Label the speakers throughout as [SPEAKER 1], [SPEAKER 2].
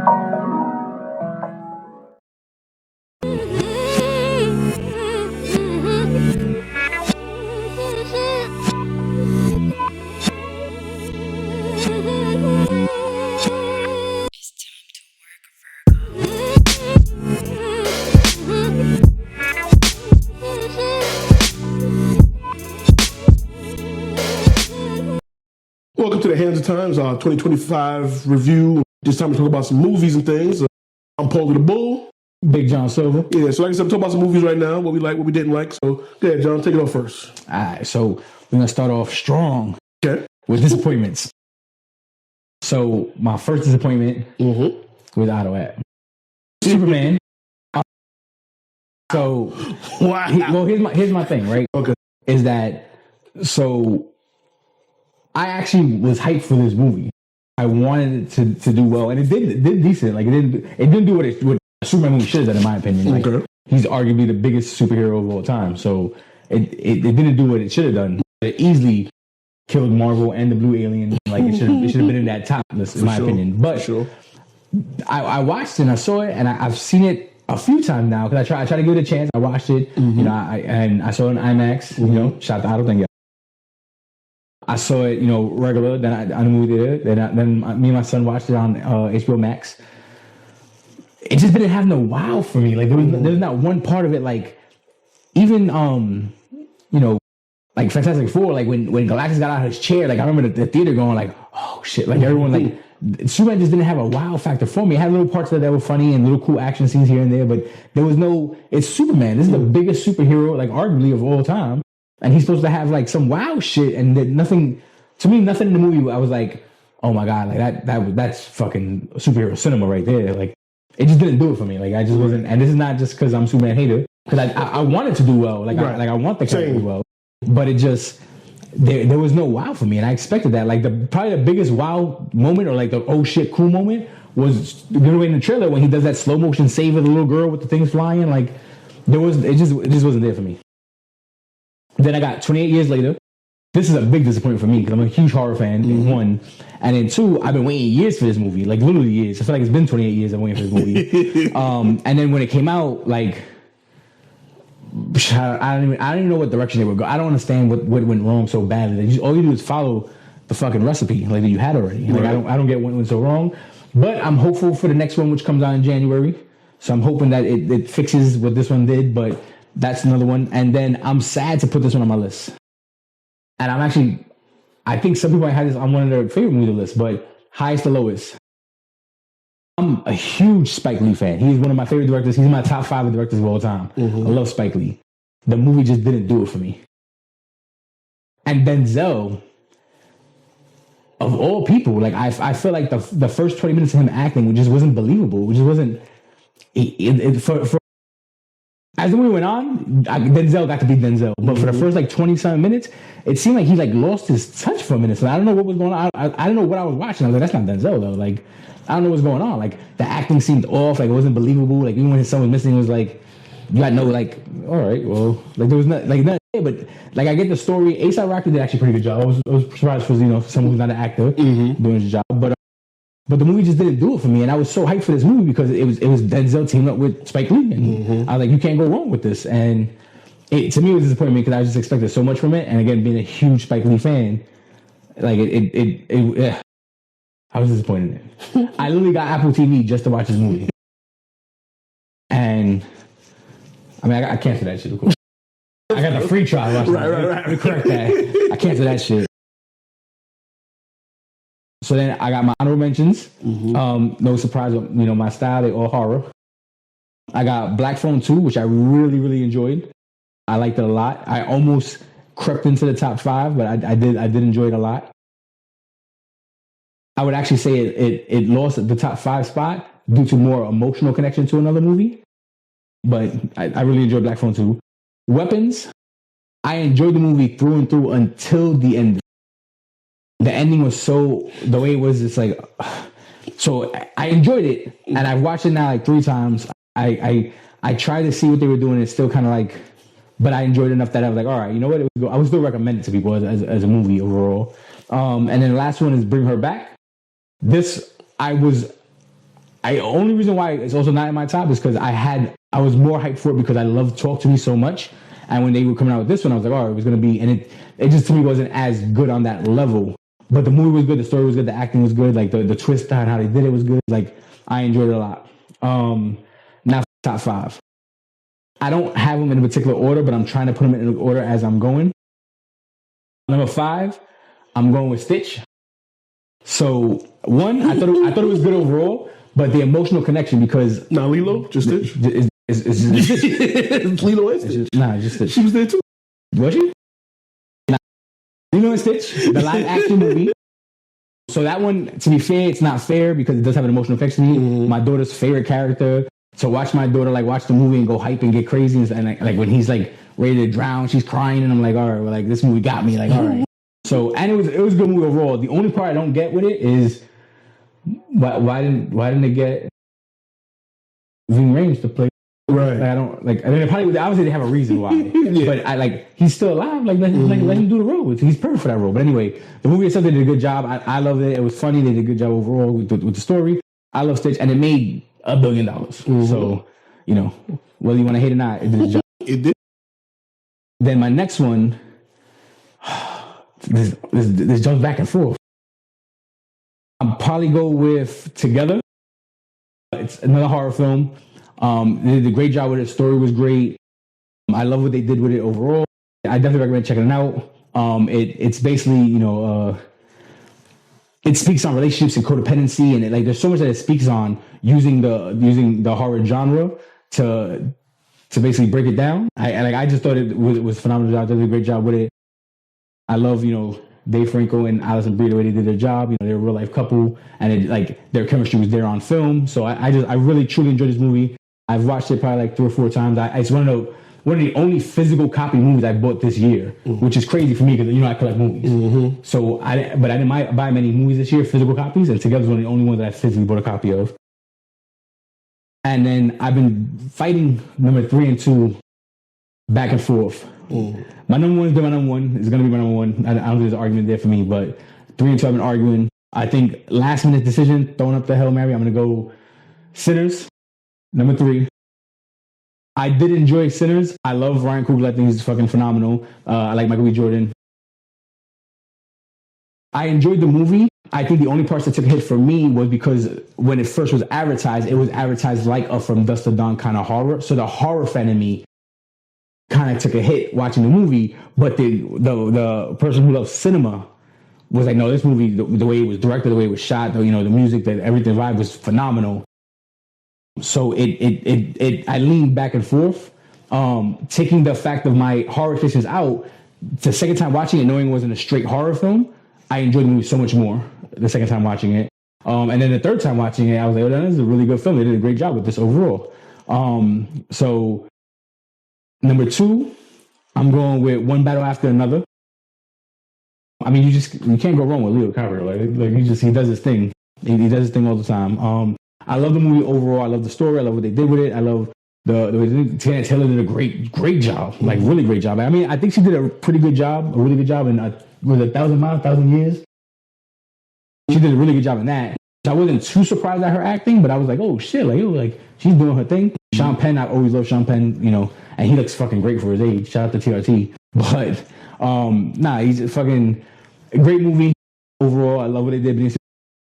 [SPEAKER 1] Welcome to the Hands of Times 2025 review. This time we're talking about some movies and things. I'm Pauly the Bull.
[SPEAKER 2] Big John Silva.
[SPEAKER 1] Yeah, so like I said, I'm talking about some movies right now, what we like, what we didn't like. So, yeah, John, take it off first.
[SPEAKER 2] All right, so we're going to start off strong with disappointments. So, my first disappointment was Auto App. Superman. So,
[SPEAKER 1] wow.
[SPEAKER 2] Here's my thing, right?
[SPEAKER 1] Okay.
[SPEAKER 2] Is that, so, I actually was hyped for this movie. I wanted it to do well, and it did decent. Like, it didn't do what a Superman movie should have done, in my opinion. Like,
[SPEAKER 1] okay.
[SPEAKER 2] He's arguably the biggest superhero of all time, so it didn't do what it should have done. It easily killed Marvel and the Blue Alien. Like, it should have been in that top list, in my opinion. But I watched it and I saw it, and I've seen it a few times now because I try to give it a chance. I watched it, you know, I saw it in IMAX. You know, shout out to Auto, thank you. I saw it, you know, regular. Then I moved there. Then me and my son watched it on HBO Max. It just didn't have no wow for me. Like, there was not one part of it. Like, even you know, like Fantastic Four. Like when Galactus got out of his chair. Like, I remember the theater going like, oh shit. Like, everyone like Superman just didn't have a wow factor for me. It had little parts that were funny and little cool action scenes here and there, but there was no. It's Superman. This is the biggest superhero, like arguably of all time. And he's supposed to have like some wow shit, and nothing in the movie. I was like, oh my god, like that's fucking superhero cinema right there. Like, it just didn't do it for me. Like, I just wasn't. And this is not just because I'm Superman hater, because I wanted to do well. Like, I want the character to do well, but it just there was no wow for me, and I expected that. Like, probably the biggest wow moment, or like the oh shit cool moment, was in the trailer when he does that slow motion save of the little girl with the things flying. Like, it just wasn't there for me. Then I got 28 Years Later. This is a big disappointment for me because I'm a huge horror fan, one. And then two, I've been waiting years for this movie, like literally years. I feel like it's been 28 years I'm waiting for this movie. And then when it came out, like, I don't even know what direction they would go. I don't understand what went wrong so badly. All you do is follow the fucking recipe like that you had already. Like, I don't get what went so wrong. But I'm hopeful for the next one, which comes out in January. So I'm hoping that it fixes what this one did, but that's another one. And then I'm sad to put this one on my list. And I think some people might have this on one of their favorite movie lists, but Highest to Lowest. I'm a huge Spike Lee fan. He's one of my favorite directors. He's in my top 5 directors of all time. I love Spike Lee. The movie just didn't do it for me. And Denzel, of all people, like, I feel like the first 20 minutes of him acting just wasn't believable. It just wasn't. As the movie went on, Denzel got to be Denzel. But for the first like 20-something minutes, it seemed like he like lost his touch for a minute. So I don't know what was going on. I don't know what I was watching. I was like, that's not Denzel though. Like, I don't know what's going on. Like, the acting seemed off. Like, it wasn't believable. Like, even when his son was missing, it was like, you got no like, all right, well, like, there was nothing there. But like, I get the story. A$AP Rocky did actually a pretty good job. I was surprised for, you know, someone who's not an actor doing his job. But the movie just didn't do it for me, and I was so hyped for this movie because it was Denzel teaming up with Spike Lee, and I was like, you can't go wrong with this. And to me, it was disappointing because I just expected so much from it. And again, being a huge Spike Lee fan, like I was disappointed in it. I literally got Apple TV just to watch this movie, and I mean, I canceled that shit. Of course, I got the free trial. Right. Let me correct that. I canceled that shit. So then I got my honorable mentions. No surprise, you know, my style, they all horror. I got Black Phone 2, which I really, really enjoyed. I liked it a lot. I almost crept into the top 5, but I did enjoy it a lot. I would actually say it lost the top 5 spot due to more emotional connection to another movie. But I really enjoyed Black Phone 2. Weapons, I enjoyed the movie through and through until the end. The ending was the way it was, it's like, so I enjoyed it, and I've watched it now like 3 times. I tried to see what they were doing, it's still kind of like, but I enjoyed it enough that I was like, all right, you know what, I would still recommend it to people as a movie overall. And then the last one is Bring Her Back. This, I was only reason why it's also not in my top is because I was more hyped for it because I love Talk to Me so much. And when they were coming out with this one, I was like, oh, it was going to be, and it just to me wasn't as good on that level. But the movie was good, the story was good, the acting was good, like the twist on how they did it was good. Like I enjoyed it a lot. Now top 5. I don't have them in a particular order, but I'm trying to put them in order as I'm going. Number 5, I'm going with Stitch. So 1, I thought it was good overall, but the emotional connection because
[SPEAKER 1] not Lilo, just Stitch.
[SPEAKER 2] It's just Stitch.
[SPEAKER 1] It's Lilo and Stitch.
[SPEAKER 2] Just Stitch.
[SPEAKER 1] She was there too.
[SPEAKER 2] Was she? Lilo and Stitch, the live action movie. So that one, to be fair, it's not fair because it does have an emotional connection to me. Mm-hmm. My daughter's favorite character. To watch my daughter like watch the movie and go hype and get crazy and like when he's like ready to drown, she's crying and I'm like, all right, well, like this movie got me. Like, all right. So and it was a good movie overall. The only part I don't get with it is why didn't they get Ving Rhames to play?
[SPEAKER 1] Right.
[SPEAKER 2] Like, I don't like. I mean, probably obviously they have a reason why, yeah. But I like he's still alive. Like let him do the role. He's perfect for that role. But anyway, the movie itself they did a good job. I loved it. It was funny. They did a good job overall with the story. I love Stitch, and it made $1 billion. Mm-hmm. So you know whether you want to hate it or not, it did its job.
[SPEAKER 1] It did.
[SPEAKER 2] Then my next one, this jumps back and forth. I'll probably go with Together. It's another horror film. They did a great job with it. The story was great. I love what they did with it overall. I definitely recommend checking it out. It's basically, it speaks on relationships and codependency, and there's so much that it speaks on using the horror genre to basically break it down. I just thought it was phenomenal. They did a great job with it. I love Dave Franco and Alison Brie, the way they did their job. They're a real life couple, and their chemistry was there on film. So I really truly enjoyed this movie. I've watched it probably 3 or 4 times. It's one of the only physical copy movies I bought this year, mm-hmm. which is crazy for me because I collect movies. Mm-hmm. So I didn't buy many movies this year, physical copies, and Together's one of the only ones that I physically bought a copy of. And then I've been fighting number 3 and 2 back and forth. Mm. My number 1 is my number 1. It's going to be my number 1. I don't think there's an argument there for me, but 3 and 2 I've been arguing. I think last minute decision, throwing up the Hail Mary, I'm going to go Sinners, number 3. I did enjoy Sinners. I love Ryan Coogler. I think he's fucking phenomenal. I like Michael B. Jordan. I enjoyed the movie. I think the only parts that took a hit for me was because when it first was advertised, it was advertised like a From Dusk to Dawn kind of horror. So the horror fan in me kind of took a hit watching the movie, but the person who loves cinema was like, no, this movie, the way it was directed, the way it was shot, the music, everything, the vibe was phenomenal. So I leaned back and forth, taking the fact of my horror expectations out. The second time watching it, knowing it wasn't a straight horror film, I enjoyed the movie so much more the second time watching it. And then the third time watching it, I was like, oh, this is a really good film. They did a great job with this overall. So number 2, I'm going with One Battle After Another. I mean, you can't go wrong with Leo DiCaprio. He does his thing. He does his thing all the time. I love the movie overall. I love the story. I love what they did with it. I love the way Tana Taylor did a great job, really great job. I mean, I think she did a pretty good job, a really good job in was it 1,000 Years? She did a really good job in that. I wasn't too surprised at her acting, but I was like, oh shit, she's doing her thing. Sean Penn, I always love Sean Penn, and he looks fucking great for his age. Shout out to TRT. But he's a fucking great movie overall. I love what they did.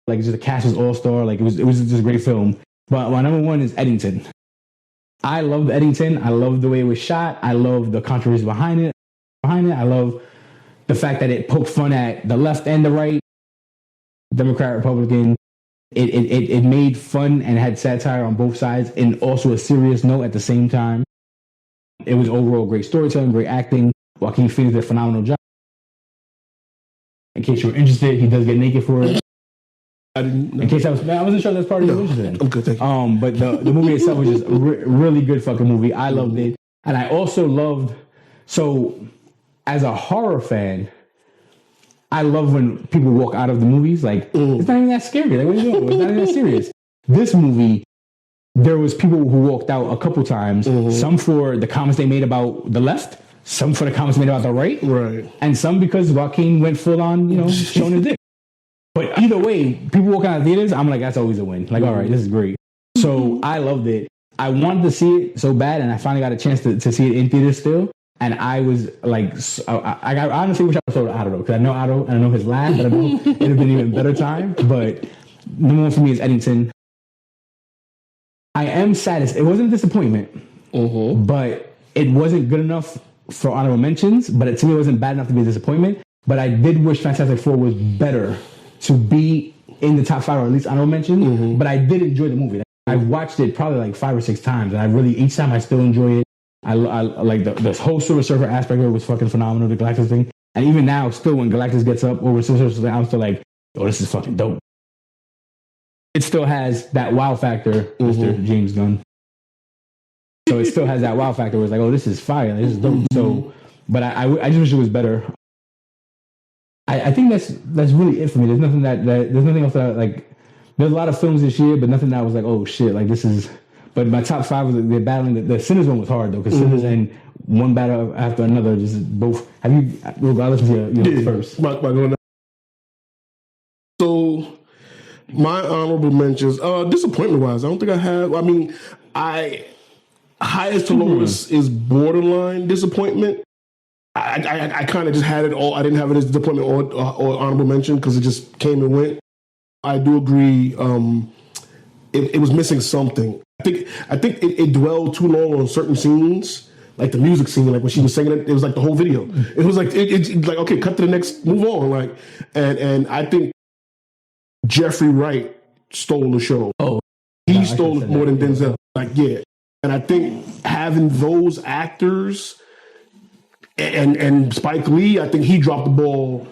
[SPEAKER 2] Just the cast was all-star. It was just a great film. But my number 1 is Eddington. I loved Eddington. I love the way it was shot. I love the controversy behind it. I love the fact that it poked fun at the left and the right, Democrat, Republican. It made fun and had satire on both sides and also a serious note at the same time. It was overall great storytelling, great acting. Joaquin Phoenix did a phenomenal job. In case you were interested, he does get naked for it. I wasn't sure that's part of your interest in.
[SPEAKER 1] I'm good, thank you.
[SPEAKER 2] But the movie itself was just a really good fucking movie. I loved it. And I also loved, as a horror fan, I love when people walk out of the movies it's not even that scary. What are you doing? It's not even that serious. This movie, there was people who walked out a couple times, some for the comments they made about the left, some for the comments made about the right, and some because Joaquin went full on, showing his dick. But either way, people walking out of theaters, I'm like, that's always a win. All right, this is great. So I loved it. I wanted to see it so bad, and I finally got a chance to see it in theaters still. And I was like, I honestly wish I was told Otto, because I know Otto, and I know his laugh, but I know it'd have been an even better time. But number one for me is Eddington. I am saddest. It wasn't a disappointment, but it wasn't good enough for honorable mentions. But to me, it wasn't bad enough to be a disappointment. But I did wish Fantastic Four was better to be in the top 5 or at least honorable mention. But I did enjoy the movie. I watched it probably like 5 or 6 times, and I really each time I still enjoy it. I like the whole Silver Surfer aspect of it was fucking phenomenal. The Galactus thing, and even now, still when Galactus gets up over Silver Surfer, I'm still like, oh, this is fucking dope. It still has that wow factor, Mr. James Gunn. So it still has that wow factor where it's like, oh, this is fire, this is dope. So, but I just wish it was better. I think that's really it for me. There's nothing there's nothing else that I, like. There's a lot of films this year, but nothing that was like, oh shit, like this is. But my top 5 was they're battling. The Sinners one was hard though, because Sinners and one battle after another, just both. Have you? Regardless of your first.
[SPEAKER 1] So my honorable mentions, disappointment wise, I don't think I have. I mean, highest to lowest is borderline disappointment. I kind of just had it all. I didn't have it as disappointment or honorable mention because it just came and went. I do agree. It was missing something. I think it dwelled too long on certain scenes, like the music scene, like when she was singing it. It was like the whole video. It was like it's like, okay, cut to the next, move on. Like, and I think Jeffrey Wright stole the show. Oh, he stole it more than Denzel. Like, yeah, and I think having those actors and Spike Lee, I think he dropped the ball.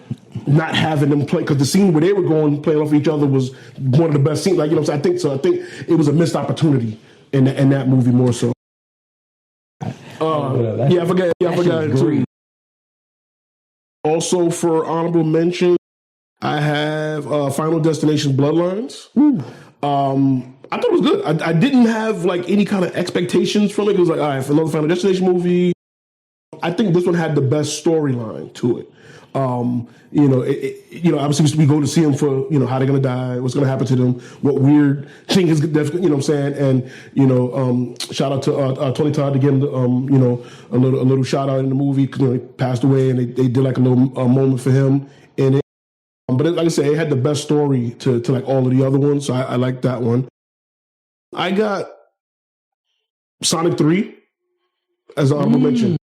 [SPEAKER 1] Not having them play, because the scene where they were going playing off each other was one of the best scenes. Like, you know what I'm saying? I think it was a missed opportunity in that movie more so. I forgot it too. Also for honorable mention, I have Final Destination Bloodlines. I thought it was good. I didn't have like any kind of expectations from it. It was like, all right, for another Final Destination movie. I think this one had the best storyline to it. Obviously we go to see them for, how they're going to die, what's going to happen to them, what weird thing is, you know what I'm saying? And, shout out to Tony Todd to give him, a little shout out in the movie, because he passed away, and they did like a little moment for him in it. But like I said, it had the best story to like all of the other ones, so I like that one. I got Sonic 3 as an honorable mention.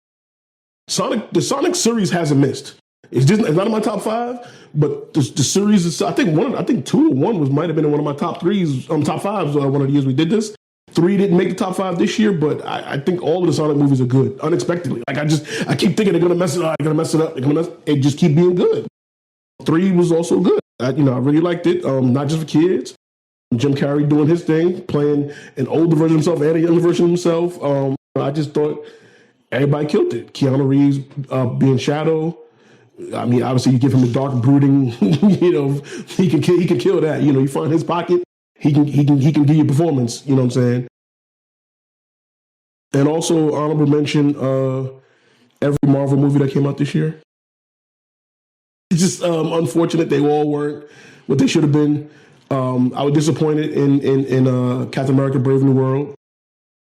[SPEAKER 1] The Sonic series hasn't missed. It's not in my top 5, but the series is. I think 2 or 1 might have been in one of my top 5s. One of the years we did this. 3 didn't make the top 5 this year, but I think all of the Sonic movies are good unexpectedly. Like I keep thinking they're gonna mess it up. They're gonna mess it up. It just keep being good. 3 was also good. I really liked it. Not just for kids. Jim Carrey doing his thing, playing an older version of himself and a younger version of himself. I just thought everybody killed it. Keanu Reeves being Shadow. I mean, obviously, you give him the dark brooding. He can kill that. You find his pocket. He can give you performance. You know what I'm saying? And also honorable mention, every Marvel movie that came out this year. It's just unfortunate they all weren't what they should have been. I was disappointed in Captain America: Brave New World.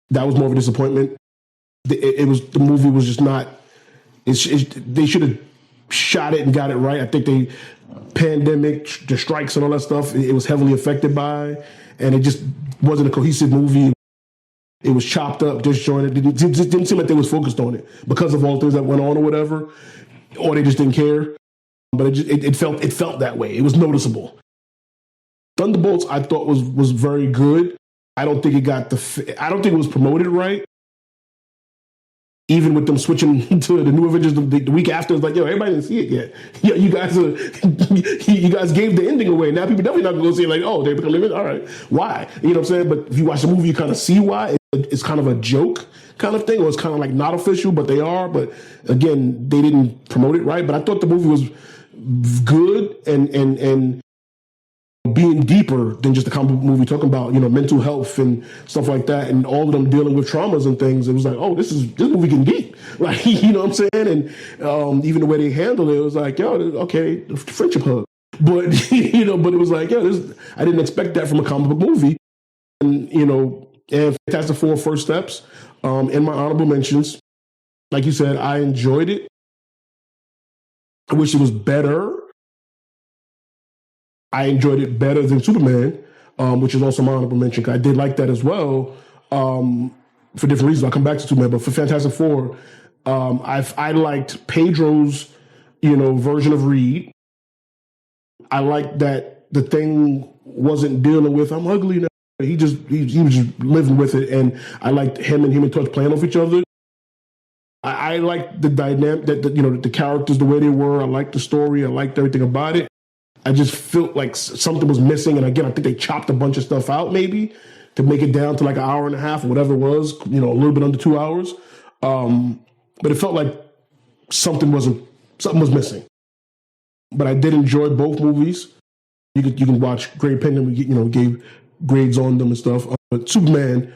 [SPEAKER 1] That was more of a disappointment. The movie was just not. They should have shot it and got it right. I think the pandemic, the strikes and all that stuff, it was heavily affected by, and it just wasn't a cohesive movie. It was chopped up, disjointed. It just didn't seem like they was focused on it because of all the things that went on or whatever, or they just didn't care. But it felt that way. It was noticeable. Thunderbolts, I thought was very good. I don't think it was promoted right. Even with them switching to the new Avengers the week after, it's like, yo, everybody didn't see it yet. Yeah, you guys gave the ending away. Now people definitely not going to go see it like, oh, they become living. All right, why? You know what I'm saying? But if you watch the movie, you kind of see why. It's kind of a joke kind of thing, or it's kind of like not official, but they are. But again, they didn't promote it right. But I thought the movie was good and being deeper than just a comic book movie, talking about mental health and stuff like that, and all of them dealing with traumas and things. It was like, oh, this movie can deep, like you know what I'm saying? And even the way they handled it was like, yo, okay, friendship hug, but but it was like, yo, I didn't expect that from a comic book movie. and and Fantastic Four First Steps. In my honorable mentions, like you said, I enjoyed it. I wish it was better. I enjoyed it better than Superman, which is also my honorable mention. I did like that as well, for different reasons. I'll come back to Superman, but for Fantastic Four, I liked Pedro's, version of Reed. I liked that the Thing wasn't dealing with I'm ugly now. He was just living with it, and I liked him and Human Torch playing off each other. I liked the dynamic, that the characters the way they were. I liked the story. I liked everything about it. I just felt like something was missing, and again, I think they chopped a bunch of stuff out maybe to make it down to like an hour and a half or whatever it was. A little bit under 2 hours, but it felt like something was missing. But I did enjoy both movies. You can watch grade pending. We gave grades on them and stuff. But Superman,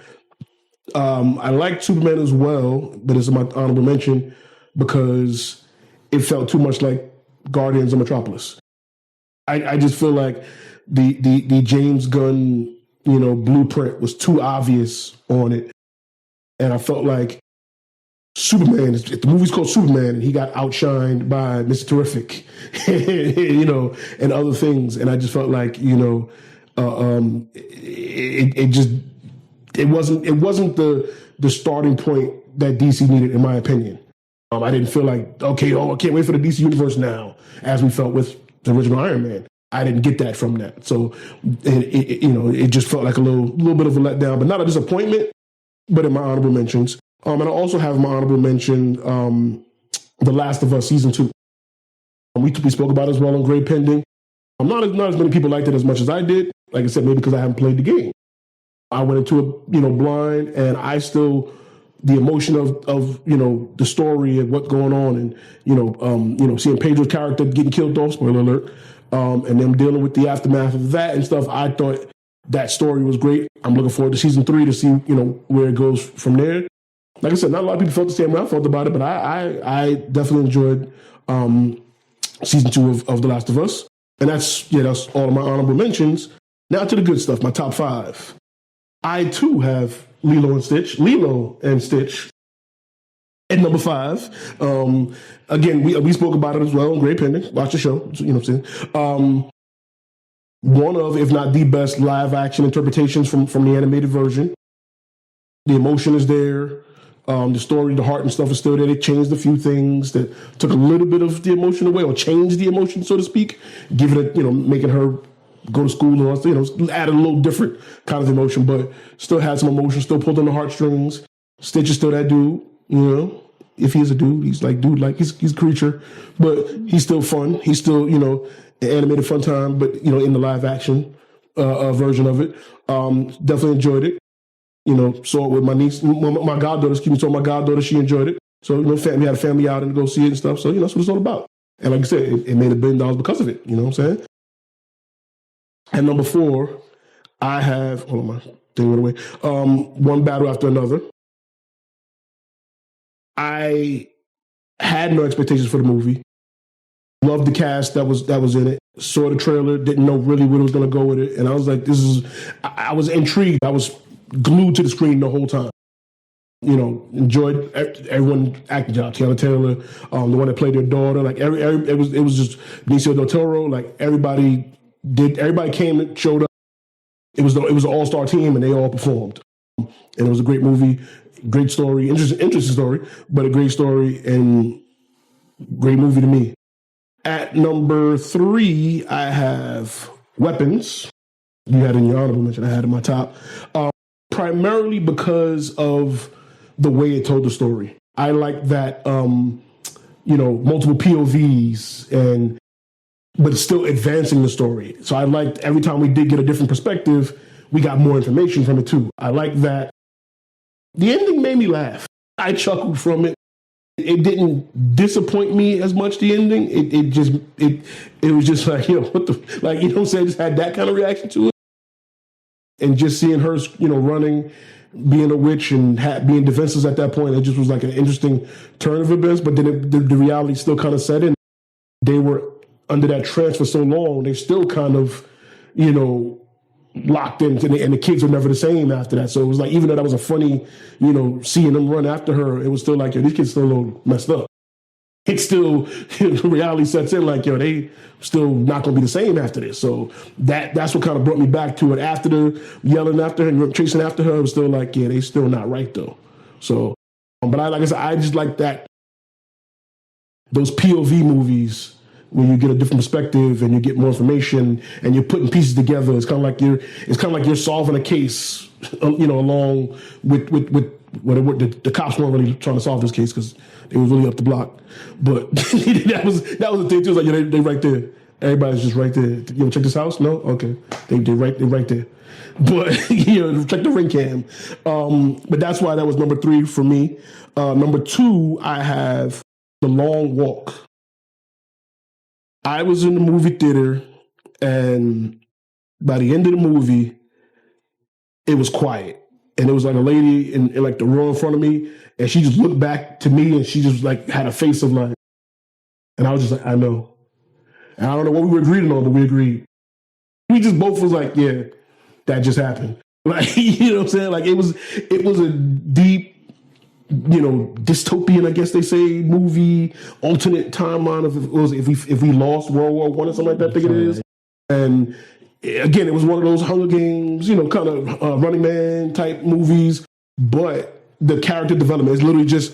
[SPEAKER 1] I liked Superman as well, but it's my honorable mention because it felt too much like Guardians of Metropolis. I just feel like the James Gunn blueprint was too obvious on it, and I felt like Superman. The movie's called Superman, and he got outshined by Mr. Terrific, and other things, and I just felt like it wasn't the starting point that DC needed, in my opinion. I didn't feel like I can't wait for the DC universe now, as we felt with the original Iron Man. I didn't get that from that, so it just felt like a little bit of a letdown, but not a disappointment. But in my honorable mentions, and I also have my honorable mention, The Last of Us season 2. We spoke about it as well on grade pending. Not as many people liked it as much as I did. Like I said, maybe because I haven't played the game. I went into it, blind, and I still, the emotion of the story and what's going on, and seeing Pedro's character getting killed off, spoiler alert, and them dealing with the aftermath of that and stuff. I thought that story was great. I'm looking forward to season 3 to see where it goes from there. Like I said, not a lot of people felt the same way I felt about it, but I definitely enjoyed season 2 of The Last of Us, and that's all of my honorable mentions. Now to the good stuff, my top 5. I too have Lilo and Stitch at number 5. Again, we spoke about it as well on grade pending. Watch the show, you know what I'm saying. One of, if not the best, live action interpretations from the animated version. The emotion is there. The story, the heart and stuff is still there. They changed a few things that took a little bit of the emotion away, or changed the emotion, so to speak, giving it, making her go to school and all that, added a little different kind of emotion, but still had some emotion, still pulled on the heartstrings. Stitch is still that dude, if he's a dude, he's he's a creature, but he's still fun. He's still, an animated fun time, but, in the live action version of it. Definitely enjoyed it. Saw it with my niece, my goddaughter, saw my goddaughter, she enjoyed it. So, we had a family out and go see it and stuff. So, that's what it's all about. And like I said, it made $1 billion because of it. You know what I'm saying? And number 4, I have, hold on, my thing went away. One Battle After Another. I had no expectations for the movie. Loved the cast that was in it. Saw the trailer, didn't know really where it was going to go with it. And I was like, I was intrigued. I was glued to the screen the whole time. Enjoyed everyone acting job. Tiana Taylor, the one that played their daughter. Like it was just Benicio del Toro. Like everybody came and showed up. It was an all-star team, and they all performed. And it was a great movie, great story, interesting story, but a great story and great movie to me. At number 3, I have Weapons. You had in your honorable mention. I had in my top. Primarily because of the way it told the story. I like that, multiple POVs but still advancing the story. So I liked every time we did get a different perspective, we got more information from it too. I like that. The ending made me laugh. I chuckled from it. It didn't disappoint me as much, the ending. It was just like, what the, like, you know what I'm saying? I just had that kind of reaction to it. And just seeing her, running, being a witch and being defenseless at that point, it just was like an interesting turn of events. But then the reality still kind of set in. They were under that trance for so long, they still kind of, locked in, and the kids were never the same after that. So it was like, even though that was a funny, seeing them run after her, it was still like, yo, these kids still a little messed up. It's still, reality sets in like, yo, they still not going to be the same after this. So that's what kind of brought me back to it. After the yelling after her and chasing after her, it was still like, yeah, they still not right though. So, but like I said, I just like that, those POV movies where you get a different perspective and you get more information and you're putting pieces together. It's kind of like you're solving a case, along with what the cops weren't really trying to solve this case because they was really up the block. But that was the thing too. It was like, they right there. Everybody's just right there. You ever check this house? No? Okay. They right there. But check the ring cam. But that's why that was number 3 for me. Number 2, I have The Long Walk. I was in the movie theater, and by the end of the movie, it was quiet. And it was like a lady in like the row in front of me, and she just looked back to me, and she just like had a face of like, and I was just like, I know. And I don't know what we were agreeing on, but we agreed. We just both was like, yeah, that just happened. Like, you know what I'm saying? Like it was a deep, dystopian, I guess they say, movie, alternate timeline of if we lost World War I or something like that, I think it is. And again, it was one of those Hunger Games, kind of Running Man type movies, but the character development is literally just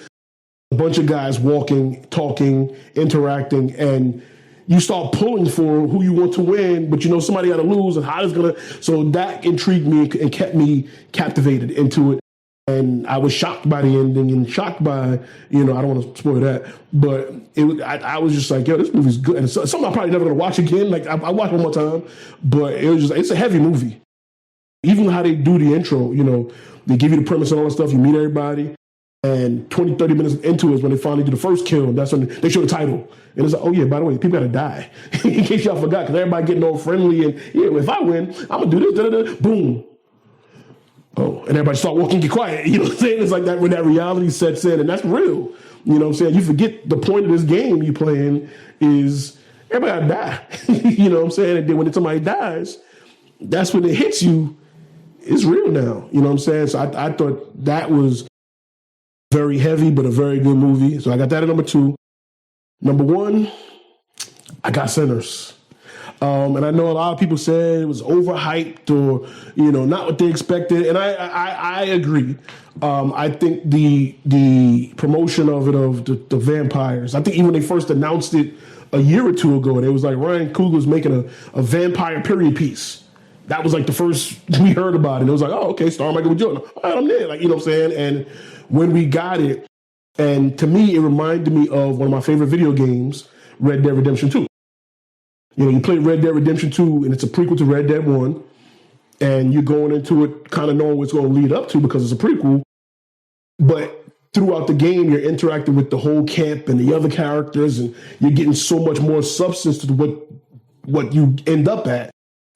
[SPEAKER 1] a bunch of guys walking, talking, interacting, and you start pulling for who you want to win, but somebody got to lose, and how it's gonna. So that intrigued me and kept me captivated into it. And I was shocked by the ending and shocked by, I don't want to spoil that, but I was just like, yo, this movie's good. And it's something I'm probably never going to watch again. Like, I watched one more time, but it's a heavy movie. Even how they do the intro, they give you the premise and all that stuff, you meet everybody, and 20, 30 minutes into it is when they finally do the first kill, and that's when they show the title. And it's like, oh yeah, by the way, people got to die. In case y'all forgot, because everybody getting all friendly, and yeah, if I win, I'm going to do this, boom. Oh, and everybody start walking, get quiet. You know what I'm saying? It's like that when that reality sets in, and that's real. You know what I'm saying? You forget the point of this game you playing is everybody gotta die. You know what I'm saying? And then when somebody dies, that's when it hits you. It's real now. You know what I'm saying? So I thought that was very heavy, but a very good movie. So I got that at number 2. Number 1, I got Sinners. And I know a lot of people said it was overhyped or, not what they expected. And I agree. I think the promotion of it, of the vampires, I think even when they first announced it a year or 2 ago, it was like Ryan Coogler's making a vampire period piece. That was like the first we heard about it. It was like, oh, okay, star Michael B. Jordan. All right, I'm there. Like, you know what I'm saying? And when we got it, and to me, it reminded me of one of my favorite video games, Red Dead Redemption 2. You play Red Dead Redemption 2, and it's a prequel to Red Dead 1, and you're going into it kind of knowing what it's going to lead up to because it's a prequel. But throughout the game, you're interacting with the whole camp and the other characters, and you're getting so much more substance to what you end up at.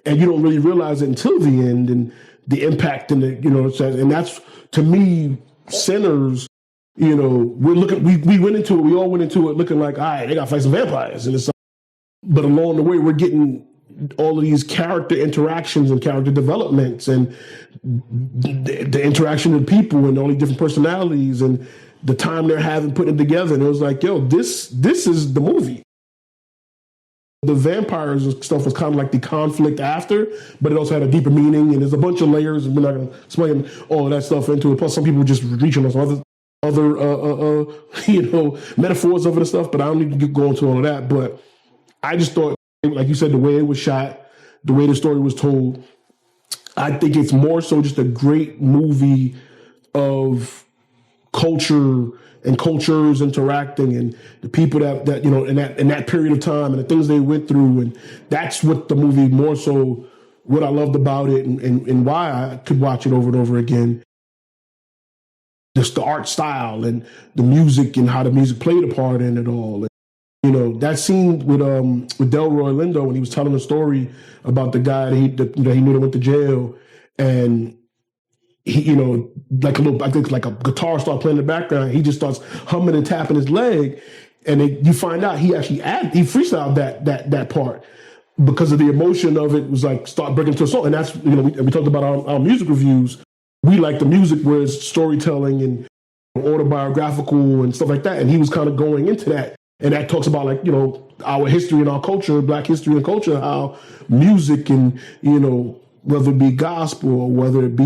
[SPEAKER 1] And you don't really realize it until the end, and the impact and and that's, to me, Sinners, we went into it, we all went into it looking like, all right, they got to fight some vampires, and it's but along the way, we're getting all of these character interactions and character developments and the interaction with people and all these different personalities and the time they're having putting it together. And it was like, yo, this is the movie. The vampires and stuff was kind of like the conflict after, but it also had a deeper meaning. And there's a bunch of layers, and we're not going to explain all of that stuff into it. Plus, some people just reaching on some other metaphors of it and stuff, but I don't need to go into all of that. But I just thought, like you said, the way it was shot, the way the story was told, I think it's more so just a great movie of culture and cultures interacting and the people that in that period of time and the things they went through. And that's what the movie more so, what I loved about it and why I could watch it over and over again. Just the art style and the music and how the music played a part in it all. That scene with Delroy Lindo when he was telling a story about the guy that he knew that went to jail, and he, like a guitar started playing in the background. He just starts humming and tapping his leg, and you find out he actually he freestyled that part. because of the emotion of it, was like start breaking into a song. And that's, we talked about our music reviews. We like the music where it's storytelling and autobiographical and stuff like that. And he was kind of going into that. And that talks about our history and our culture, Black history and culture, how music and, whether it be gospel or whether it be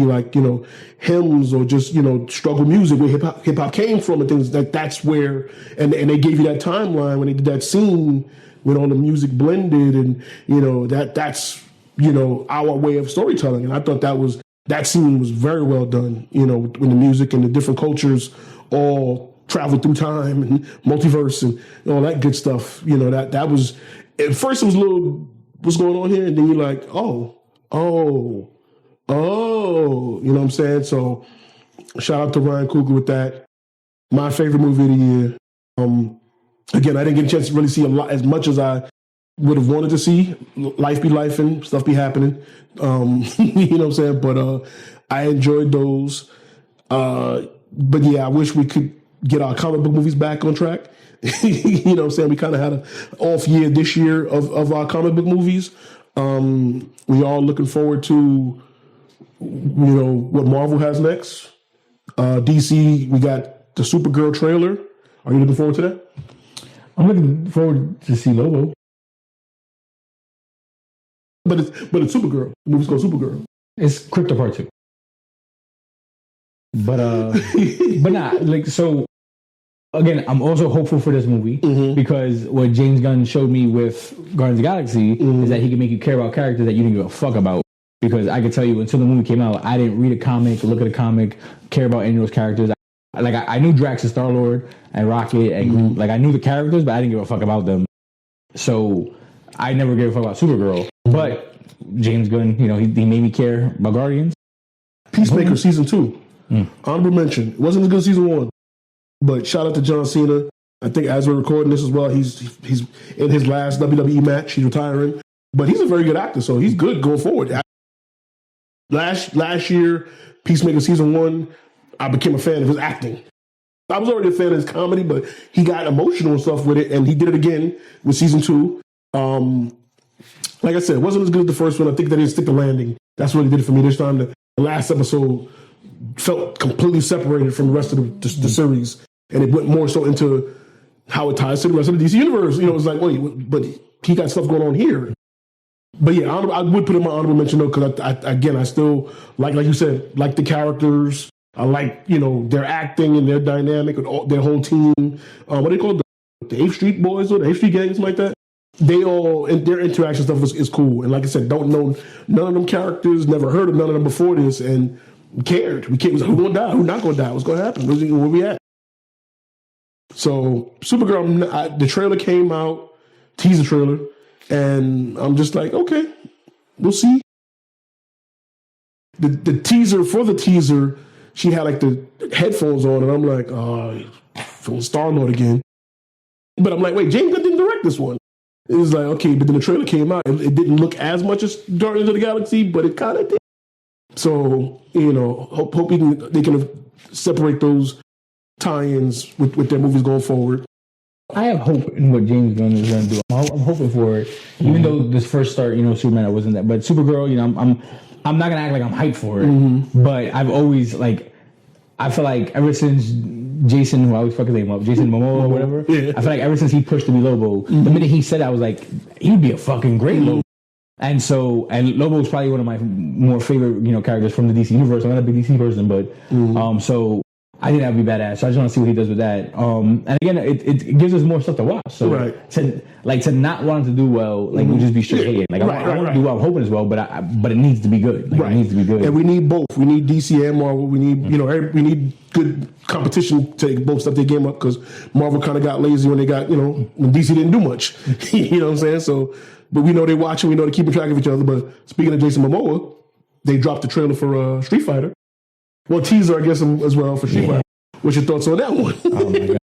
[SPEAKER 1] hymns or just, struggle music, where hip hop came from and things that's where, and they gave you that timeline when they did that scene when all the music blended and, that's, our way of storytelling. And I thought that scene was very well done, when the music and the different cultures all traveled through time and multiverse and all that good stuff. That was, at first it was a little, what's going on here? And then you're like, oh, you know what I'm saying? So shout out to Ryan Coogler with that. My favorite movie of the year. Again, I didn't get a chance to really see a lot, as much as I would have wanted to see. Life be lifing, stuff be happening. You know what I'm saying? But I enjoyed those. But yeah, I wish we could get our comic book movies back on track. You know what I'm saying? We kind of had an off year this year of our comic book movies. We all looking forward to, what Marvel has next. DC, we got the Supergirl trailer. Are you looking forward to that?
[SPEAKER 2] I'm looking forward to see Lobo.
[SPEAKER 1] But it's Supergirl. The movie's called Supergirl.
[SPEAKER 2] It's Crypto Part 2. But so again, I'm also hopeful for this movie because what James Gunn showed me with Guardians of the Galaxy is that he can make you care about characters that you didn't give a fuck about. Because I can tell you, until the movie came out, I didn't read a comic, look at a comic, care about any of those characters. I knew Drax and Star-Lord and Rocket and Groot. I knew the characters, but I didn't give a fuck about them. So I never gave a fuck about Supergirl. But James Gunn, he made me care about Guardians.
[SPEAKER 1] Peacemaker season 2. Honorable mention. It wasn't as good as season 1. But shout out to John Cena. I think as we're recording this as well, he's in his last WWE match. He's retiring. But he's a very good actor, so he's good going forward. Last year, Peacemaker season 1, I became a fan of his acting. I was already a fan of his comedy, but he got emotional and stuff with it, and he did it again with season 2. Like I said, it wasn't as good as the first one. I think they didn't stick the landing. That's what he did it for me this time. The last episode felt completely separated from the rest of the series, and it went more so into how it ties to the rest of the DC universe. It was like, wait, but he got stuff going on here. But yeah, I would put in my honorable mention though, because I still like you said, like the characters. I like their acting and their dynamic with their whole team. What do they call it? The 8th Street Boys or the 8th Street Gang, something like that. They all, and their interaction stuff is cool. And like I said, don't know none of them characters, never heard of none of them before this, and cared. We was like, who gonna die? Who not gonna die? What's gonna happen? Where we at? So Supergirl, the trailer came out, teaser trailer, and I'm just like, okay, we'll see. The teaser for the teaser, she had the headphones on, and I'm like, oh, from Star-Lord again. But I'm like, wait, James Gunn didn't direct this one. It was like, okay, but then the trailer came out. It didn't look as much as Guardians of the Galaxy, but it kind of did. So, hope they can separate those tie-ins with their movies going forward.
[SPEAKER 2] I have hope in what James Gunn is going to do. I'm hoping for it. Even though this first start, Superman, I wasn't that. But Supergirl, I'm not going to act like I'm hyped for it. But I've always, I feel like ever since Jason, who I always fuck his name up, Jason Momoa or whatever, I feel like ever since he pushed to be Lobo, the minute he said that, I was like, he'd be a fucking great Lobo. And Lobo is probably one of my more favorite, characters from the DC universe. I'm not a big DC person, but so I think that would be badass. So I just want to see what he does with that. And again, it gives us more stuff to watch. So to not want to do well, we just be straight hating. I want to do well. I'm hoping as well, but it needs to be good. It needs to be good.
[SPEAKER 1] And we need both. We need DC and Marvel. We need we need good competition to both step their game up, because Marvel kind of got lazy when they got when DC didn't do much. You know what I'm saying? So, but we know they're watching. We know they're keeping track of each other. But speaking of Jason Momoa, they dropped the trailer for Street Fighter. Well, teaser, I guess, as well for Street Fighter. What's your thoughts on that one?
[SPEAKER 2] Oh my God.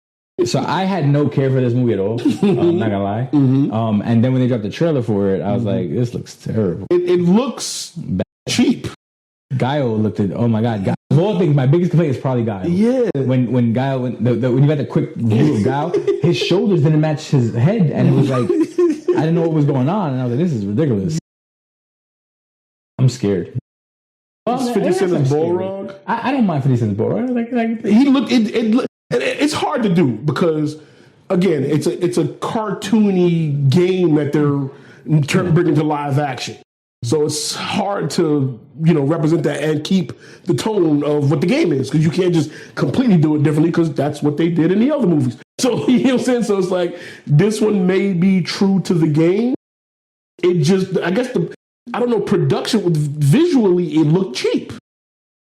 [SPEAKER 2] So I had no care for this movie at all. I'm not gonna lie. And then when they dropped the trailer for it, I was like, this looks terrible.
[SPEAKER 1] It looks cheap.
[SPEAKER 2] Guile looked at, oh my God. Guile. Of all things, my biggest complaint is probably Guile.
[SPEAKER 1] Yeah.
[SPEAKER 2] When Guile, when you got the quick view of Guile, his shoulders didn't match his head, and it was like, didn't know what was going on, and I was like, this is ridiculous. I'm scared.
[SPEAKER 1] Well, 50 Cent's Balrog.
[SPEAKER 2] I don't mind 50 Cent's Balrog. Like
[SPEAKER 1] he looked. It's hard to do because, again, it's a cartoony game that they're bringing to live action. So it's hard to represent that and keep the tone of what the game is, because you can't just completely do it differently, because that's what they did in the other movies. So you know what I'm saying. So it's like this one may be true to the game. It just, I guess production visually it looked cheap.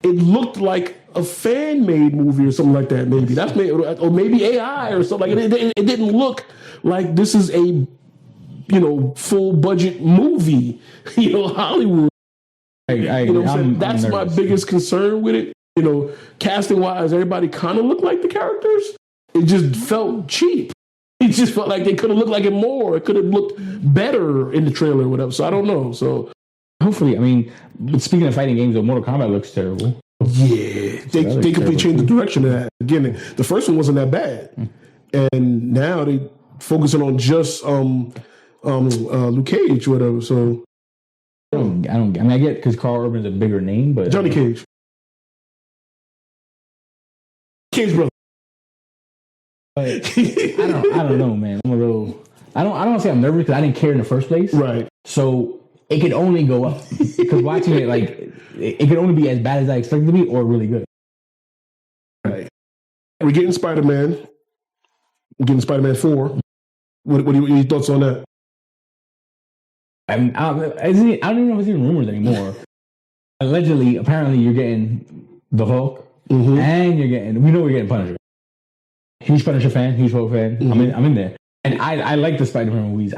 [SPEAKER 1] It looked like a fan-made movie or something like that. Maybe that's or maybe AI or something like it. It didn't look like this is a full budget movie, Hollywood. That's my biggest concern with it. Casting wise, everybody kind of looked like the characters. It just felt cheap. It just felt like they could have looked like it more. It could have looked better in the trailer or whatever. So I don't know. So
[SPEAKER 2] hopefully, speaking of fighting games, Mortal Kombat looks terrible.
[SPEAKER 1] Yeah, they completely changed the direction of that. Again, the first one wasn't that bad, and now they focusing on just Luke Cage, or whatever. So
[SPEAKER 2] I get because Carl Urban's a bigger name, but
[SPEAKER 1] Johnny Cage, brother.
[SPEAKER 2] But I don't know, man. I'm a little. I don't want to say I'm nervous because I didn't care in the first place.
[SPEAKER 1] Right.
[SPEAKER 2] So it could only go up because watching it, like it could only be as bad as I expected it to be, or really good.
[SPEAKER 1] Right. We're getting Spider-Man. We're getting Spider-Man 4. What are your thoughts on that?
[SPEAKER 2] I don't even know if it's even rumors anymore. Allegedly, apparently, you're getting the Hulk, and we know we're getting Punisher. Huge Punisher fan, huge Hulk fan. Mm-hmm. I'm in there, and I like the Spider-Man movies.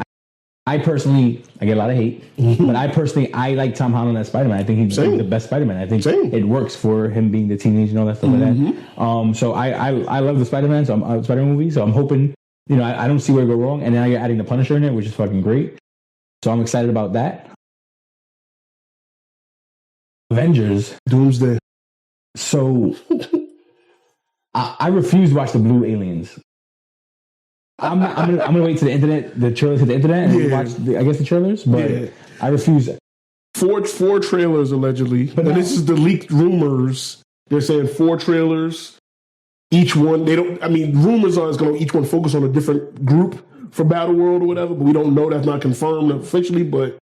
[SPEAKER 2] I personally, I get a lot of hate, but I like Tom Holland as Spider-Man. I think he's the best Spider-Man. I think it works for him being the teenage and all that stuff like that. So I love the Spider-Man, Spider-Man movie. So I'm hoping, I don't see where to go wrong. And then you're adding the Punisher in it, which is fucking great. So I'm excited about that. Avengers.
[SPEAKER 1] Doomsday.
[SPEAKER 2] So I refuse to watch the Blue Aliens. I'm gonna wait to the internet, the trailers to the internet, and watch the trailers. But I refuse.
[SPEAKER 1] Four trailers allegedly, but this is the leaked rumors. They're saying 4 trailers. Each one, rumors are it's going to each one focus on a different group for Battle World or whatever. But we don't know. That's not confirmed officially. But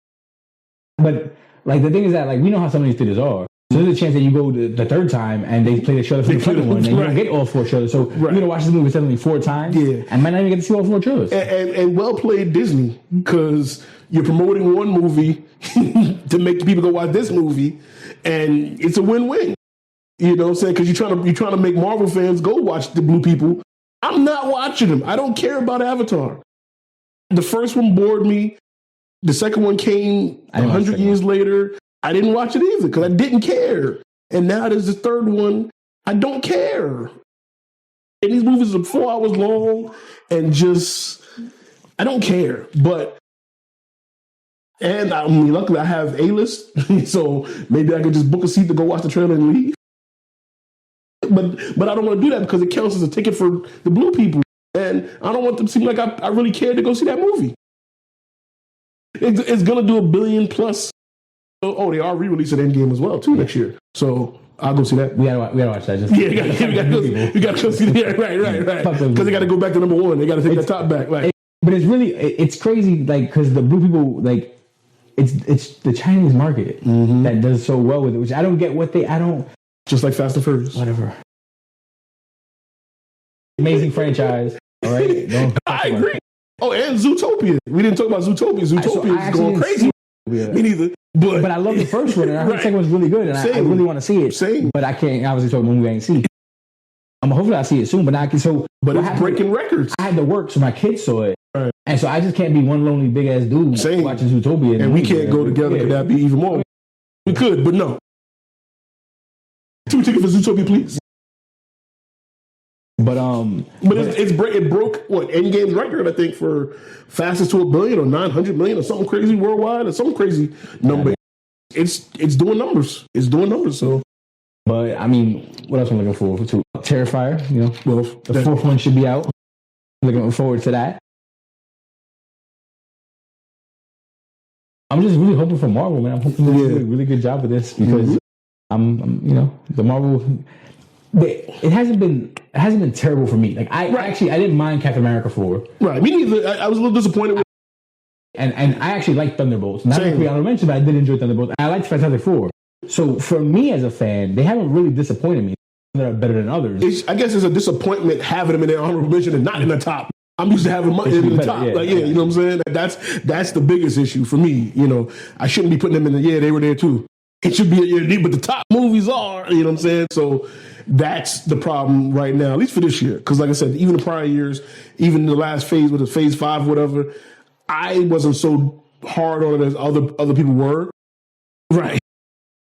[SPEAKER 2] like the thing is that we know how some of these theaters are. So there's a chance that you go the third time and they play the trailer for the second one, and you don't get all 4 trailers. So you're gonna watch this movie suddenly 4 times, and might not even get to see all 4 trailers.
[SPEAKER 1] And well played, Disney, because you're promoting one movie to make people go watch this movie, and it's a win-win. You know what I'm saying? Because you're trying to make Marvel fans go watch the Blue People. I'm not watching them. I don't care about Avatar. The first one bored me. The second one came 100 years later. I didn't watch it either because I didn't care. And now there's the third one. I don't care. And these movies are 4 hours long and I don't care. Luckily I have A-list, so maybe I could just book a seat to go watch the trailer and leave. But I don't want to do that because it counts as a ticket for the Blue People. And I don't want them to seem like I really care to go see that movie. It's going to do $1 billion plus. Oh, they are re-releasing Endgame as well too next year. So I'll go see that.
[SPEAKER 2] We gotta watch that.
[SPEAKER 1] We gotta go see that. Right. Because they got to go back to number 1. They got to take that top back. Like,
[SPEAKER 2] but it's crazy, because the Blue People, it's the Chinese market that does so well with it, which I don't get.
[SPEAKER 1] Just like Fast and Furious.
[SPEAKER 2] Whatever. Amazing franchise. All right.
[SPEAKER 1] I agree. Oh, and Zootopia. We didn't talk about Zootopia. Zootopia is going crazy. Me neither. But
[SPEAKER 2] I love the first one, and I heard the second one's really good, and I really want to see it.
[SPEAKER 1] Same.
[SPEAKER 2] But I can't obviously talk about a movie I ain't seen. Hopefully I see it soon, but now I can.
[SPEAKER 1] But it's breaking records.
[SPEAKER 2] I had to work, so my kids saw it,
[SPEAKER 1] right.
[SPEAKER 2] And so I just can't be one lonely big ass dude watching Zootopia.
[SPEAKER 1] And we can't go together. Could that be even more? We could, but no. 2 tickets for Zootopia, please.
[SPEAKER 2] But
[SPEAKER 1] it broke Endgame's record, I think, for fastest to $1 billion or 900 million or something crazy worldwide or some crazy number. It's doing numbers. It's doing numbers. So,
[SPEAKER 2] but what else am I looking forward to? Terrifier, the 4th one should be out. Looking forward to that. I'm just really hoping for Marvel, man. I'm hoping they do a really good job with this because I'm the Marvel. It hasn't been terrible for me. Like I didn't mind Captain America 4.
[SPEAKER 1] Right, me neither. I was a little disappointed with.
[SPEAKER 2] And I actually like Thunderbolts. Not like we honorable mention, but I did enjoy Thunderbolts. I liked Fantastic Four. So for me as a fan, they haven't really disappointed me. That are better than others.
[SPEAKER 1] I guess it's a disappointment having them in their honorable mention and not in the top. I'm used to having them in the top. You know what I'm saying? That's the biggest issue for me. You know, I shouldn't be putting them in the they were there too. It should be but the top movies are. You know what I'm saying? So that's the problem right now, at least for this year. Because like I said, even the prior years, even the last phase with the phase 5, whatever, I wasn't so hard on it as other people were. Right.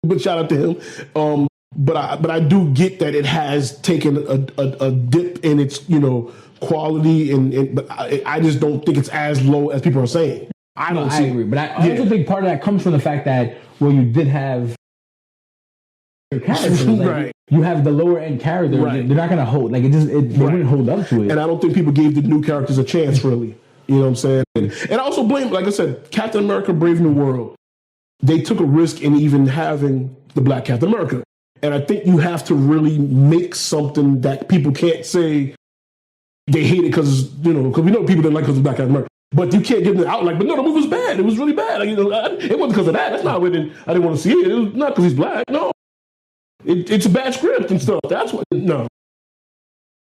[SPEAKER 1] But shout out to him. But I do get that it has taken a dip in its quality but I just don't think it's as low as people are saying. I
[SPEAKER 2] agree, but I also think part of that comes from the fact that you did have your characters,
[SPEAKER 1] right?
[SPEAKER 2] You have the lower end characters. Right. They're not going to hold they wouldn't hold up to it.
[SPEAKER 1] And I don't think people gave the new characters a chance really. You know what I'm saying? And I also blame, like I said, Captain America: Brave New World. They took a risk in even having the Black Captain America. And I think you have to really make something that people can't say they hate it because we know people didn't like because of Black Captain America. But you can't get them out but no, the movie was bad. It was really bad. It wasn't because of that. That's not what I didn't want to see it. It was not because he's black. No, it's a bad script and stuff. That's what. No,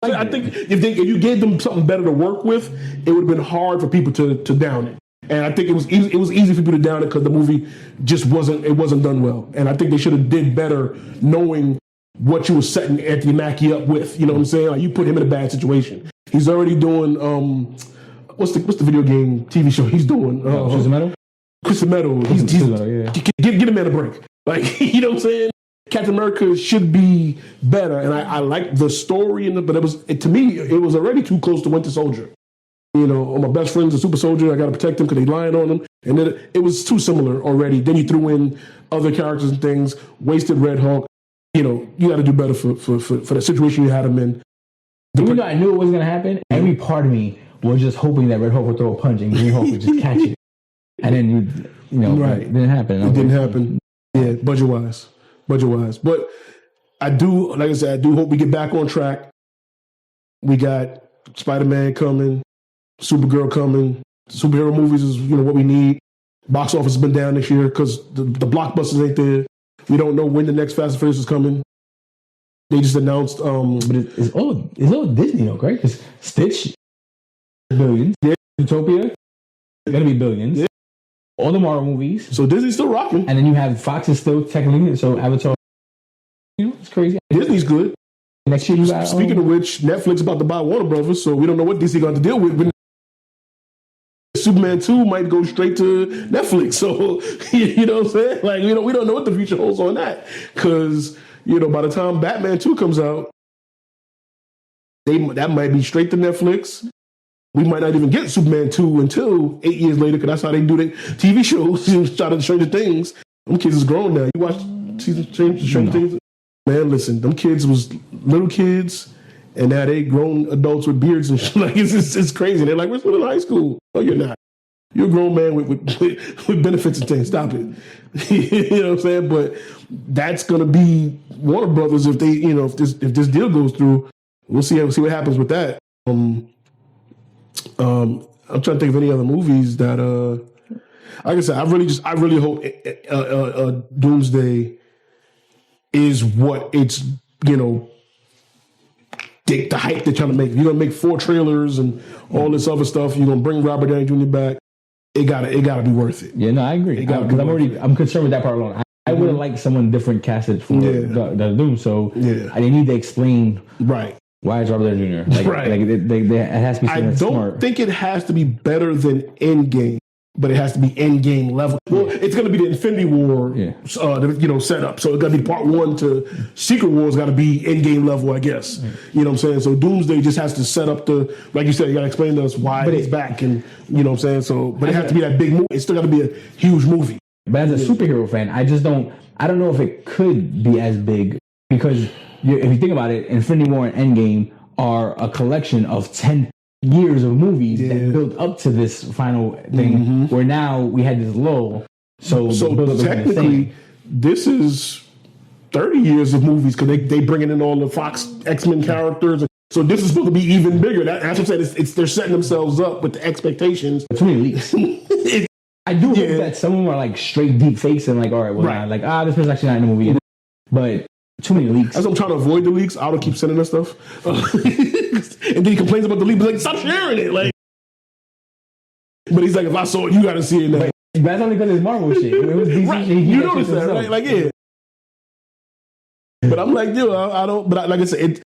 [SPEAKER 1] I think if you gave them something better to work with, it would have been hard for people to down it. And I think it was easy for people to down it because the movie just wasn't done well. And I think they should have did better knowing what you were setting Anthony Mackie up with. You know what I'm saying? Like you put him in a bad situation. He's already doing what's the video game TV show he's doing? Crystal Metal. Get him a break. Like you know what I'm saying? Captain America should be better. And I like the story but to me it was already too close to Winter Soldier. My best friend's a super soldier. I got to protect him because they lying on him. And then it was too similar already. Then you threw in other characters and things, wasted Red Hulk. You got to do better for the situation you had him in.
[SPEAKER 2] Even though I knew it wasn't going to happen, every part of me was just hoping that Red Hulk would throw a punch and Green Hulk would just catch it. And then, right. It didn't happen.
[SPEAKER 1] It didn't happen. Yeah, budget-wise. But I do, like I said, I do hope we get back on track. We got Spider-Man coming. Supergirl coming. Superhero movies is what we need. Box office has been down this year because the blockbusters ain't there. We don't know when the next Fast and Furious is coming. They just announced.
[SPEAKER 2] But it's all Disney though, right? Because Stitch, billions. Yeah. Utopia, gonna be billions. Yeah. All the Marvel movies.
[SPEAKER 1] So Disney's still rocking.
[SPEAKER 2] And then you have Fox is still technically. So Avatar. It's crazy.
[SPEAKER 1] Disney's good.
[SPEAKER 2] Next year you got.
[SPEAKER 1] Speaking of which, Netflix about to buy Warner Brothers, so we don't know what DC got to deal with. Superman 2 might go straight to Netflix. So, you know what I'm saying? Like, we don't know what the future holds on that. Because, by the time Batman 2 comes out, that might be straight to Netflix. We might not even get Superman 2 until 8 years later because that's how they do their TV shows and try to Stranger Things. Them kids is grown now. You watch Stranger Things? Man, listen, them kids was little kids. And now they grown adults with beards and shit. Like it's crazy. They're like, we're still in high school. No, you're not. You're a grown man with benefits and things. Stop it. You know what I'm saying? But that's gonna be Warner Brothers if they, if this deal goes through. We'll see what happens with that. I'm trying to think of any other movies that like I said, I really hope Doomsday is what it's the hype they're trying to make. You're gonna make 4 trailers and all this other stuff. You're gonna bring Robert Downey Jr. back. It gotta be worth it.
[SPEAKER 2] Yeah, no, I agree. Because I'm concerned with that part alone. I would have liked someone different casted for the Doom. So I need to explain why it's Robert Downey Jr. It has to be. I don't
[SPEAKER 1] smart. Think it has to be better than Endgame. But it has to be Endgame level. Well, it's going to be the Infinity War, setup. So it's got to be part 1 to Secret War's got to be Endgame level, I guess. You know what I'm saying? So Doomsday just has to set up like you said, you got to explain to us why it's back, and you know what I'm saying. So, but it has to be that big movie. It's still got to be a huge movie.
[SPEAKER 2] But as a superhero fan, I don't know if it could be as big because if you think about it, Infinity War and Endgame are a collection of 10 years of movies that built up to this final thing where now we had this lull So
[SPEAKER 1] technically, this is 30 years of movies because they bringing in all the Fox X-Men characters. So this is supposed to be even bigger. That's what I'm saying. They're setting themselves up with the expectations.
[SPEAKER 2] Too many leaks. I do hope that some of them are like straight deep fakes and like, all right, well, like, this person's actually not in the movie. But too many leaks.
[SPEAKER 1] As I'm trying to avoid the leaks, I'll keep sending us stuff. And then he complains about the leak. He's like, stop sharing it. Like, but he's like, if I saw it, you got to see it now.
[SPEAKER 2] But that's only because it's Marvel shit. It was DC
[SPEAKER 1] right.
[SPEAKER 2] shit.
[SPEAKER 1] You noticed that, right? Like, yeah. But I'm like, I don't. But like I said,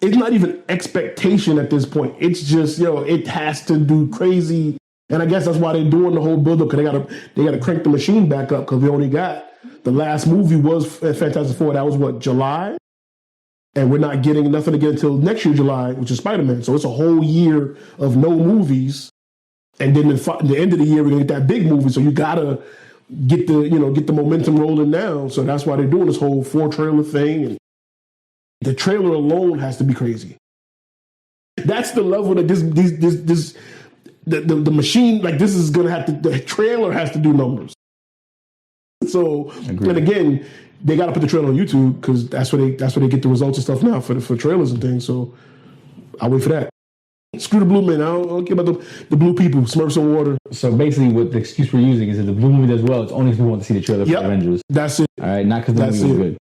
[SPEAKER 1] it's not even expectation at this point. It's just, it has to do crazy. And I guess that's why they're doing the whole build-up, because they gotta crank the machine back up, because we only got, the last movie was Fantastic Four. That was what, July? And we're not getting nothing again until next year, July, which is Spider-Man. So it's a whole year of no movies. And then the end of the year, we're gonna get that big movie. So you gotta get the momentum rolling now. So that's why they're doing this whole 4-trailer thing. And the trailer alone has to be crazy. That's the level that the machine, like, this is gonna have to, the trailer has to do numbers. So, and again, they got to put the trailer on YouTube, because that's where they get the results and stuff now for trailers and things. So I'll wait for that. Screw the blue men. I don't care about the blue people. Smurfs and water.
[SPEAKER 2] So basically, what the excuse we're using is that the blue movie does well. It's only if people want to see the trailer for Avengers.
[SPEAKER 1] That's it.
[SPEAKER 2] All right, not because the movie was good.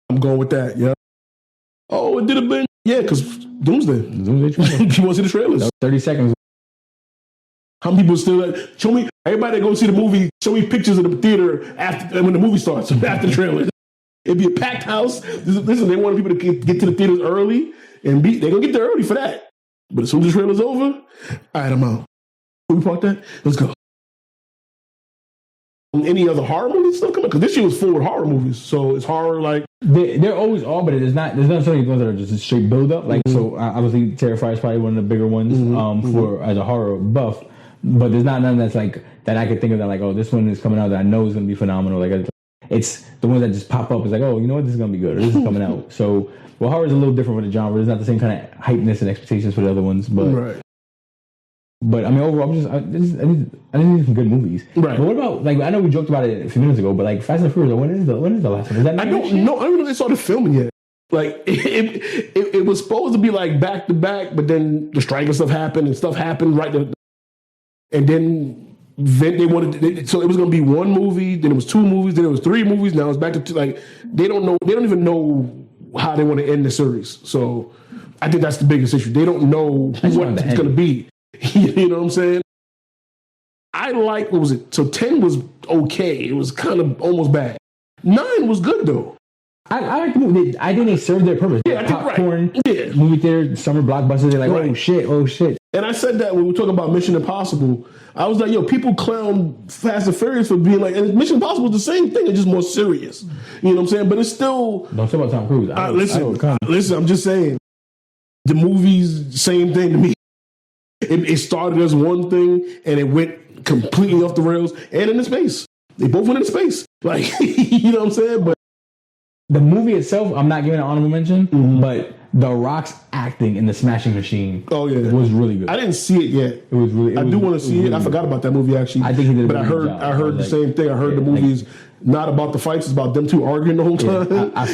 [SPEAKER 1] I'm going with that. Yeah. Oh, it did have been. Yeah, because Doomsday.
[SPEAKER 2] Trailer.
[SPEAKER 1] People want to see the trailers.
[SPEAKER 2] 30 seconds.
[SPEAKER 1] How many people still like, show me, everybody that go see the movie, show me pictures of the theater after when the movie starts, after the trailer. It'd be a packed house. Listen, they want people to get to the theaters early, and they're going to get there early for that. But as soon as the trailer's over, all right, I'm out. We park that? Let's go. Any other horror movies still coming? Because this year was full with horror movies. So it's horror like...
[SPEAKER 2] They're always are, but there's not so many ones that are just a straight build-up. Like, so obviously Terrifier is probably one of the bigger ones for as a horror buff. But there's not none that's like that I could think of that like, oh, this one is coming out that I know is going to be phenomenal. Like, it's the ones that just pop up. It's like, oh, you know what, this is going to be good, or this is coming out. So, well, horror is a little different with the genre. There's not the same kind of hypeness and expectations for the other ones. But but I mean, overall, I need some good movies. Right. But what about, like, I know we joked about it a few minutes ago, but like Fast and Furious, when is the last one? Is that
[SPEAKER 1] I don't know if they started filming yet. Like, it was supposed to be like back to back, but then the strike and stuff happened, right there. And then they wanted, so it was going to be one movie, then it was 2 movies, then it was 3 movies. Now it's back to 2. Like, they don't even know how they want to end the series. So I think that's the biggest issue. They don't know what it's going to be. You know what I'm saying? I like, what was it? So 10 was okay. It was kind of almost bad. 9 was good though.
[SPEAKER 2] I like the movie. I think they served their purpose. Yeah, popcorn, movie theater, summer blockbusters. They're like, oh shit. And I said that when we talk about Mission Impossible. I was like, people clown Fast and Furious for being like, and Mission Impossible is the same thing, it's just more serious. You know what I'm saying? But it's still... Don't talk about Tom Cruise.
[SPEAKER 1] Listen, I'm just saying, the movie's same thing to me. It started as one thing, and it went completely off the rails, and into space. They both went into space. Like, you know what I'm saying? But
[SPEAKER 2] the movie itself, I'm not giving an honorable mention, but The Rock's acting in The Smashing Machine was really good.
[SPEAKER 1] I didn't see it yet. It was really. I do want to see it. Really I forgot about that movie actually.
[SPEAKER 2] I think he did. But
[SPEAKER 1] I heard the same thing. I heard the movie's not about the fights; it's about them two arguing the whole time.
[SPEAKER 2] I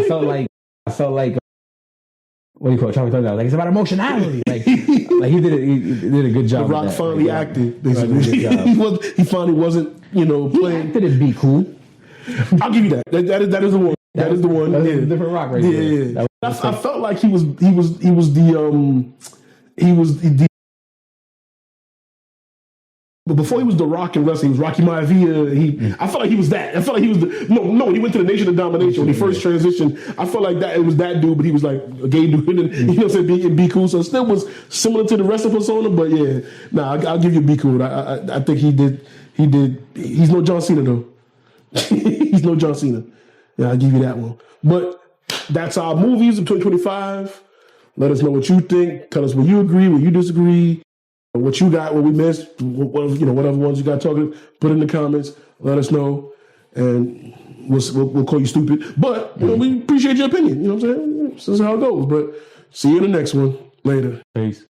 [SPEAKER 2] felt like what do you call it? Like, it's about emotionality. Like he did a good job.
[SPEAKER 1] The Rock finally acted. Basically, he finally wasn't playing.
[SPEAKER 2] He acted it be cool.
[SPEAKER 1] I'll give you that. That is the one. That is the one.
[SPEAKER 2] That's a different Rock right there.
[SPEAKER 1] Yeah. I felt like he was the but before he was the Rock in wrestling, he was Rocky Maivia. I felt like he was that. I felt like he was when he went to the Nation of Domination, when he first transitioned, I felt like that it was that dude, but he was like a gay dude and be cool. So it still was similar to the rest of persona, but I'll give you be cool. I think he did he's no John Cena though. He's no John Cena. Yeah, I'll give you that one. But that's our movies of 2025. Let us know what you think. Tell us what you agree, what you disagree, what you got, what we missed, whatever ones you got talking. Put in the comments. Let us know, and we'll call you stupid. But we appreciate your opinion. You know what I'm saying? This is how it goes. But see you in the next one. Later.
[SPEAKER 2] Peace.